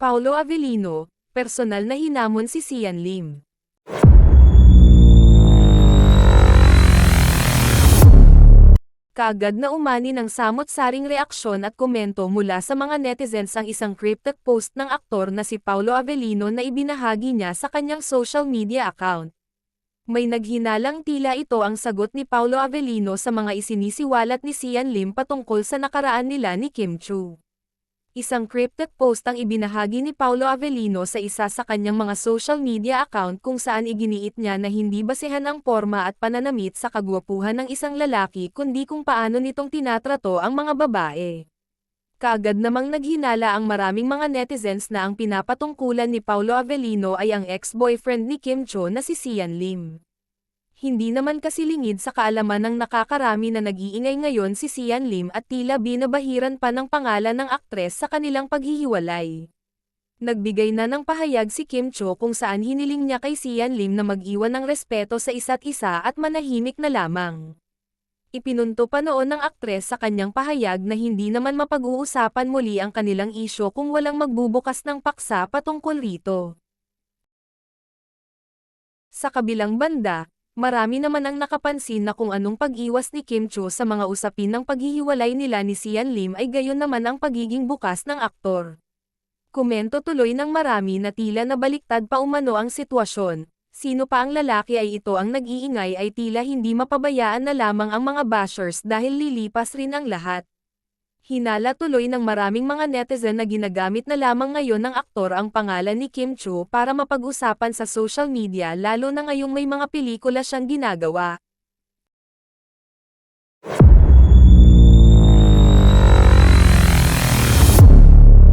Paolo Avellino, personal na hinamon si Sian Lim. Kaagad na umani ng samot-saring reaksyon at komento mula sa mga netizens ang isang cryptic post ng aktor na si Paolo Avellino na ibinahagi niya sa kanyang social media account. May naghinalang tila ito ang sagot ni Paolo Avellino sa mga isinisiwalat ni Sian Lim patungkol sa nakaraan nila ni Kim Chiu. Isang cryptic post ang ibinahagi ni Paolo Avellino sa isa sa kanyang mga social media account kung saan iginiit niya na hindi basehan ang porma at pananamit sa kagwapuhan ng isang lalaki kundi kung paano nitong tinatrato ang mga babae. Kaagad namang naghinala ang maraming mga netizens na ang pinapatungkulan ni Paolo Avellino ay ang ex-boyfriend ni Kim Chiu na si Sian Lim. Hindi naman kasi lingid sa kaalaman ng nakakarami na nag-iingay ngayon si Sian Lim at tila binabahiran pa ng pangalan ng aktres sa kanilang paghihiwalay. Nagbigay na ng pahayag si Kim Chiu kung saan hiniling niya kay Sian Lim na mag-iwan ng respeto sa isa't isa at manahimik na lamang. Ipinunto pa noon ng aktres sa kanyang pahayag na hindi naman mapag-uusapan muli ang kanilang isyo kung walang magbubukas ng paksa patungkol rito. Sa kabilang banda, marami naman ang nakapansin na kung anong pag-iwas ni Kim Chiu sa mga usapin ng paghihiwalay nila ni Sian Lim ay gayon naman ang pagiging bukas ng aktor. Komento tuloy ng marami na tila nabaliktad pa umano ang sitwasyon, sino pa ang lalaki ay ito ang nag-iingay ay tila hindi mapabayaan na lamang ang mga bashers dahil lilipas rin ang lahat. Hinala tuloy ng maraming mga netizen na ginagamit na lamang ngayon ng aktor ang pangalan ni Kim Chiu para mapag-usapan sa social media lalo na ngayong may mga pelikula siyang ginagawa.